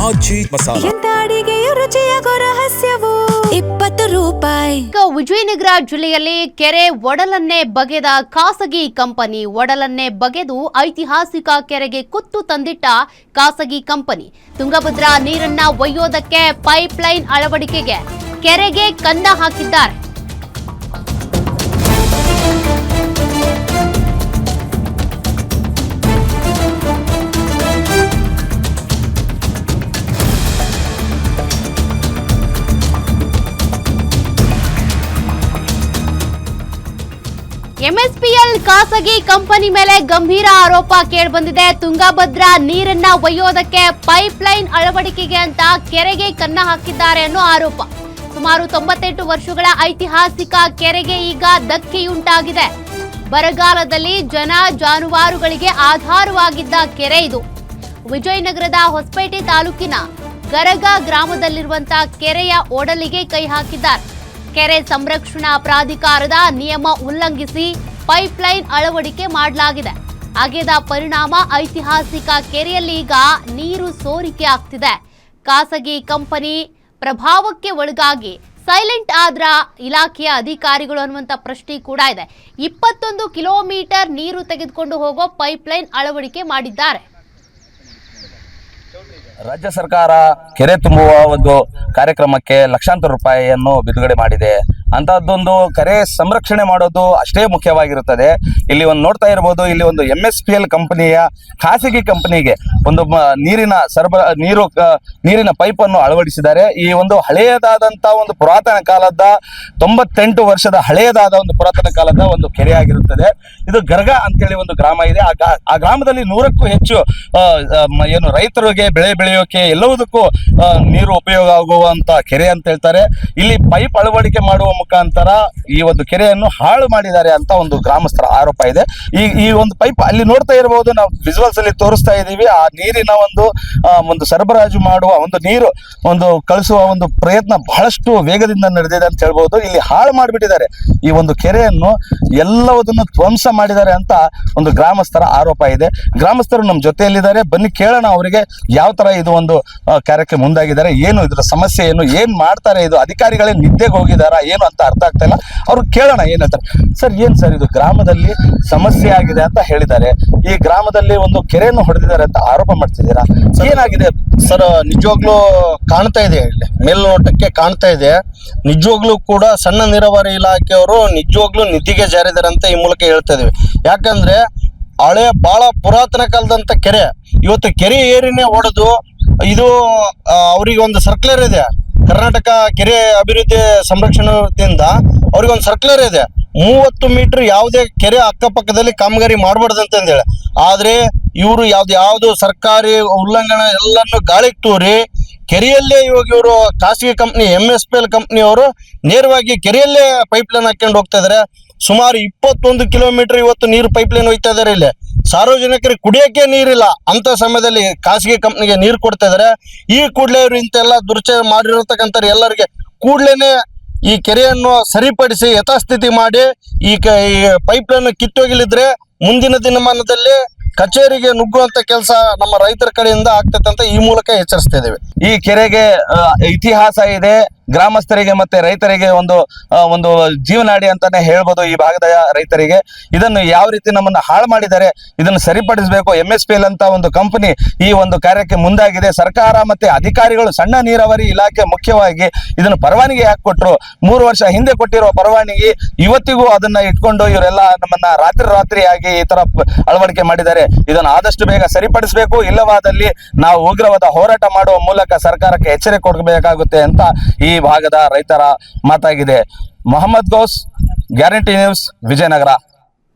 ಆಜಿ ಮಸಾಲ. ಎಂತ ಅಡಿಗೆಯ ರುಚಿಯಾಗೋ ರಹಸ್ಯವು 20 ರೂಪಾಯಿ. ವಿಜಯನಗರ ಜಿಲ್ಲೆಯಲ್ಲಿ ಕೆರೆ ಒಡಲನ್ನೇ ಬಗೆದ ಖಾಸಗಿ ಕಂಪನಿ. ಒಡಲನ್ನೇ ಬಗೆದು ಐತಿಹಾಸಿಕ ಕೆರೆಗೆ ಕುತ್ತು ತಂದಿಟ್ಟ ಖಾಸಗಿ ಕಂಪನಿ. ತುಂಗಭದ್ರಾ ನೀರನ್ನ ಒಯ್ಯೋದಕ್ಕೆ ಪೈಪ್ಲೈನ್ ಅಳವಡಿಕೆಗೆ ಕೆರೆಗೆ ಕನ್ನ ಹಾಕಿದ್ದಾರೆ. ಎಂಎಸ್ಪಿಎಲ್ ಖಾಸಗಿ ಕಂಪನಿ ಮೇಲೆ ಗಂಭೀರ ಆರೋಪ ಕೇಳಿಬಂದಿದೆ. ತುಂಗಭದ್ರಾ ನೀರನ್ನ ಒಯ್ಯೋದಕ್ಕೆ ಪೈಪ್ಲೈನ್ ಅಳವಡಿಕೆಗೆ ಅಂತ ಕೆರೆಗೆ ಕನ್ನ ಹಾಕಿದ್ದಾರೆ ಅನ್ನೋ ಆರೋಪ. ಸುಮಾರು 98 ವರ್ಷಗಳ ಐತಿಹಾಸಿಕ ಕೆರೆಗೆ ಈಗ ಧಕ್ಕೆಯುಂಟಾಗಿದೆ. ಬರಗಾಲದಲ್ಲಿ ಜನ ಜಾನುವಾರುಗಳಿಗೆ ಆಧಾರವಾಗಿದ್ದ ಕೆರೆ ಇದು. ವಿಜಯನಗರದ ಹೊಸಪೇಟೆ ತಾಲೂಕಿನ ಗರಗ ಗ್ರಾಮದಲ್ಲಿರುವಂತಹ ಕೆರೆಯ ಒಡಲಿಗೆ ಕೈ ಹಾಕಿದ್ದಾರೆ. ಕೆರೆ ಸಂರಕ್ಷಣಾ ಪ್ರಾಧಿಕಾರದ ನಿಯಮ ಉಲ್ಲಂಘಿಸಿ ಪೈಪ್ಲೈನ್ ಅಳವಡಿಕೆ ಮಾಡಲಾಗಿದೆ. ಅಗೆದ ಪರಿಣಾಮ ಐತಿಹಾಸಿಕ ಕೆರೆಯಲ್ಲಿ ಈಗ ನೀರು ಸೋರಿಕೆ ಆಗ್ತಿದೆ. ಖಾಸಗಿ ಕಂಪನಿ ಪ್ರಭಾವಕ್ಕೆ ಒಳಗಾಗಿ ಸೈಲೆಂಟ್ ಆದ್ರ ಇಲಾಖೆಯ ಅಧಿಕಾರಿಗಳು ಅನ್ನುವಂಥ ಪ್ರಶ್ನೆ ಕೂಡ ಇದೆ. 21 ಕಿಲೋಮೀಟರ್ ನೀರು ತೆಗೆದುಕೊಂಡು ಹೋಗೋ ಪೈಪ್ಲೈನ್ ಅಳವಡಿಕೆ ಮಾಡಿದ್ದಾರೆ. ರಾಜ್ಯ ಸರ್ಕಾರ ಕೆರೆ ತುಂಬುವ ಒಂದು ಕಾರ್ಯಕ್ರಮಕ್ಕೆ ಲಕ್ಷಾಂತರ ರೂಪಾಯಿಯನ್ನು ಬಿಡುಗಡೆ ಮಾಡಿದೆ. ಅಂತಹದ್ದೊಂದು ಕೆರೆ ಸಂರಕ್ಷಣೆ ಮಾಡೋದು ಅಷ್ಟೇ ಮುಖ್ಯವಾಗಿರುತ್ತದೆ. ಇಲ್ಲಿ ಒಂದು ನೋಡ್ತಾ ಇರಬಹುದು, ಇಲ್ಲಿ ಒಂದು MSPL ಕಂಪನಿಯ ಖಾಸಗಿ ಕಂಪನಿಗೆ ಒಂದು ನೀರಿನ ಪೈಪ್ ಅನ್ನು ಅಳವಡಿಸಿದ್ದಾರೆ. ಈ ಒಂದು ಹಳೆಯದಾದಂತಹ ಒಂದು ಪುರಾತನ ಕಾಲದ 98 ವರ್ಷದ ಹಳೆಯದಾದ ಒಂದು ಪುರಾತನ ಕಾಲದ ಒಂದು ಕೆರೆ ಆಗಿರುತ್ತದೆ. ಇದು ಗರ್ಗ ಅಂತೇಳಿ ಒಂದು ಗ್ರಾಮ ಇದೆ. ಆ ಗ್ರಾಮದಲ್ಲಿ 100ಕ್ಕೂ ಹೆಚ್ಚು ಏನು ರೈತರಿಗೆ ಬೆಳೆ ಬೆಳೆಯೋಕೆ ಎಲ್ಲವುದಕ್ಕೂ ನೀರು ಉಪಯೋಗ ಆಗುವಂತ ಕೆರೆ ಅಂತ ಹೇಳ್ತಾರೆ. ಇಲ್ಲಿ ಪೈಪ್ ಅಳವಡಿಕೆ ಮಾಡುವ ಮುಖಾಂತರ ಈ ಒಂದು ಕೆರೆಯನ್ನು ಹಾಳು ಮಾಡಿದ್ದಾರೆ ಅಂತ ಒಂದು ಗ್ರಾಮಸ್ಥರ ಆರೋಪ ಇದೆ. ಈ ಒಂದು ಪೈಪ್ ಅಲ್ಲಿ ನೋಡ್ತಾ ಇರಬಹುದು, ನಾವು ವಿಜುವಲ್ಸ್ ಅಲ್ಲಿ ತೋರಿಸ್ತಾ ಇದ್ದೀವಿ. ಆ ನೀರಿನ ಒಂದು ಸರಬರಾಜು ಮಾಡುವ ಒಂದು ನೀರು ಒಂದು ಕಳಿಸುವ ಒಂದು ಪ್ರಯತ್ನ ಬಹಳಷ್ಟು ವೇಗದಿಂದ ನಡೆದಿದೆ ಅಂತ ಹೇಳ್ಬಹುದು. ಇಲ್ಲಿ ಹಾಳು ಮಾಡಿಬಿಟ್ಟಿದ್ದಾರೆ ಈ ಒಂದು ಕೆರೆಯನ್ನು, ಎಲ್ಲವುದನ್ನು ಧ್ವಂಸ ಮಾಡಿದ್ದಾರೆ ಅಂತ ಒಂದು ಗ್ರಾಮಸ್ಥರ ಆರೋಪ ಇದೆ. ಗ್ರಾಮಸ್ಥರು ನಮ್ಮ ಜೊತೆಯಲ್ಲಿದ್ದಾರೆ, ಬನ್ನಿ ಕೇಳೋಣ ಅವರಿಗೆ ಯಾವ ತರ ಇದು ಒಂದು ಕಾರ್ಯಕ್ಕೆ ಮುಂದಾಗಿದ್ದಾರೆ, ಏನು ಇದರ ಸಮಸ್ಯೆ ಏನು, ಏನ್ ಮಾಡ್ತಾರೆ, ಇದು ಅಧಿಕಾರಿಗಳೇ ನಿದ್ದೆಗೆ ಹೋಗಿದಾರಾ ಏನು ಅಂತ ಅರ್ಥ ಆಗ್ತಾ ಇಲ್ಲ. ಅವ್ರು ಕೇಳೋಣ ಏನಂತಾರೆ. ಸರ್, ಏನ್ ಸರ್ ಇದು ಗ್ರಾಮದಲ್ಲಿ ಸಮಸ್ಯೆ ಆಗಿದೆ ಅಂತ ಹೇಳಿದ್ದಾರೆ, ಈ ಗ್ರಾಮದಲ್ಲಿ ಒಂದು ಕೆರೆಯನ್ನು ಹೊಡೆದಿದ್ದಾರೆ ಅಂತ ಆರೋಪ ಮಾಡ್ತಿದ್ದೀರಾ, ಏನಾಗಿದೆ ಸರ್? ನಿಜವಾಗ್ಲೂ ಕಾಣ್ತಾ ಇದೆ, ಇಲ್ಲಿ ಮೇಲ್ನೋಟಕ್ಕೆ ಕಾಣ್ತಾ ಇದೆ. ನಿಜವಾಗ್ಲೂ ಕೂಡ ಸಣ್ಣ ನೀರಾವರಿ ಇಲಾಖೆಯವರು ನಿಜವಾಗ್ಲೂ ನಿದ್ದಿಗೆ ಜಾರಿದ್ದಾರೆ ಅಂತ ಈ ಮೂಲಕ ಹೇಳ್ತಾ ಇದೀವಿ. ಯಾಕಂದ್ರೆ ಬಹಳ ಪುರಾತನ ಕಾಲದಂತ ಕೆರೆ ಇವತ್ತು ಕೆರೆ ಏರಿನೇ ಹೊಡೆದು ಇದು ಅವ್ರಿಗೆ ಒಂದು ಸರ್ಕ್ಯುಲರ್ ಇದೆ. ಕರ್ನಾಟಕ ಕೆರೆ ಅಭಿವೃದ್ಧಿ ಸಂರಕ್ಷಣಾ ವತಿಯಿಂದ ಅವ್ರಿಗೆ ಒಂದು ಸರ್ಕ್ಯುಲರ್ ಇದೆ, 30 ಮೀಟರ್ ಯಾವುದೇ ಕೆರೆ ಅಕ್ಕಪಕ್ಕದಲ್ಲಿ ಕಾಮಗಾರಿ ಮಾಡಬಾರ್ದು ಅಂತಂದೇಳಿ. ಆದ್ರೆ ಇವರು ಯಾವ್ದು ಸರ್ಕಾರಿ ಉಲ್ಲಂಘನೆ ಎಲ್ಲನ್ನು ಗಾಳಿಗೆ ತೂರಿ ಕೆರೆಯಲ್ಲೇ ಇವರು ಖಾಸಗಿ ಕಂಪ್ನಿ MSPL ಕಂಪ್ನಿಯವರು ನೇರವಾಗಿ ಕೆರೆಯಲ್ಲೇ ಪೈಪ್ಲೈನ್ ಹಾಕೊಂಡು ಹೋಗ್ತಾ ಇದಾರೆ. ಸುಮಾರು 21 ಕಿಲೋಮೀಟರ್ ಇವತ್ತು ನೀರು ಪೈಪ್ಲೈನ್ ಹೋಗ್ತಾ ಇದಾರೆ. ಇಲ್ಲಿ ಸಾರ್ವಜನಿಕರಿಗೆ ಕುಡಿಯೋಕೆ ನೀರಿಲ್ಲ ಅಂತ ಸಮಯದಲ್ಲಿ ಖಾಸಗಿ ಕಂಪ್ನಿಗೆ ನೀರು ಕೊಡ್ತಾ ಇದಾರೆ. ಈ ಕೂಡಲೇ ಇವರು ಇಂತೆಲ್ಲ ದುರ್ಚೆ ಮಾಡಿರತಕ್ಕಂಥ ಎಲ್ಲರಿಗೆ ಕೂಡಲೇನೆ ಈ ಕೆರೆಯನ್ನು ಸರಿಪಡಿಸಿ ಯಥಾಸ್ಥಿತಿ ಮಾಡಿ ಈ ಪೈಪ್ಲೈನ್ ಕಿತ್ತೋಗಿಲಿದ್ರೆ ಮುಂದಿನ ದಿನಮಾನದಲ್ಲಿ ಕಚೇರಿಗೆ ನುಗ್ಗುವಂತ ಕೆಲಸ ನಮ್ಮ ರೈತರ ಕಡೆಯಿಂದ ಆಗ್ತದೆ ಅಂತ ಈ ಮೂಲಕ ಎಚ್ಚರಿಸ್ತಾ ಇದ್ದೇವೆ. ಈ ಕೆರೆಗೆ ಇತಿಹಾಸ ಇದೆ, ಗ್ರಾಮಸ್ಥರಿಗೆ ಮತ್ತೆ ರೈತರಿಗೆ ಒಂದು ಜೀವನಾಡಿ ಅಂತಾನೆ ಹೇಳ್ಬೋದು. ಈ ಭಾಗದ ರೈತರಿಗೆ ಇದನ್ನು ಯಾವ ರೀತಿ ನಮ್ಮನ್ನ ಹಾಳು ಮಾಡಿದ್ದಾರೆ, ಇದನ್ನು ಸರಿಪಡಿಸಬೇಕು. MSPL ಅಂತ ಒಂದು ಕಂಪನಿ ಈ ಒಂದು ಕಾರ್ಯಕ್ಕೆ ಮುಂದಾಗಿದೆ. ಸರ್ಕಾರ ಮತ್ತೆ ಅಧಿಕಾರಿಗಳು, ಸಣ್ಣ ನೀರಾವರಿ ಇಲಾಖೆ ಮುಖ್ಯವಾಗಿ ಇದನ್ನು ಪರವಾನಗಿ ಯಾಕೆ ಕೊಟ್ಟರು? 3 ವರ್ಷ ಹಿಂದೆ ಕೊಟ್ಟಿರುವ ಪರವಾನಗಿ ಇವತ್ತಿಗೂ ಅದನ್ನ ಇಟ್ಕೊಂಡು ಇವರೆಲ್ಲ ನಮ್ಮನ್ನ ರಾತ್ರಿಯಾಗಿ ಈ ತರ ಅಳವಡಿಕೆ ಮಾಡಿದ್ದಾರೆ. ಇದನ್ನು ಆದಷ್ಟು ಬೇಗ ಸರಿಪಡಿಸಬೇಕು. ಇಲ್ಲವಾದಲ್ಲಿ ನಾವು ಉಗ್ರವಾದ ಹೋರಾಟ ಮಾಡುವ ಮೂಲಕ ಸರ್ಕಾರಕ್ಕೆ ಎಚ್ಚರಿಕೆ ಕೊಡಬೇಕಾಗುತ್ತೆ ಅಂತ ಈ ಭಾಗದ ರೈತರ ಮಾತಾಗಿದೆ. Mohammed Ghouse, guarantee news, Vijayanagara.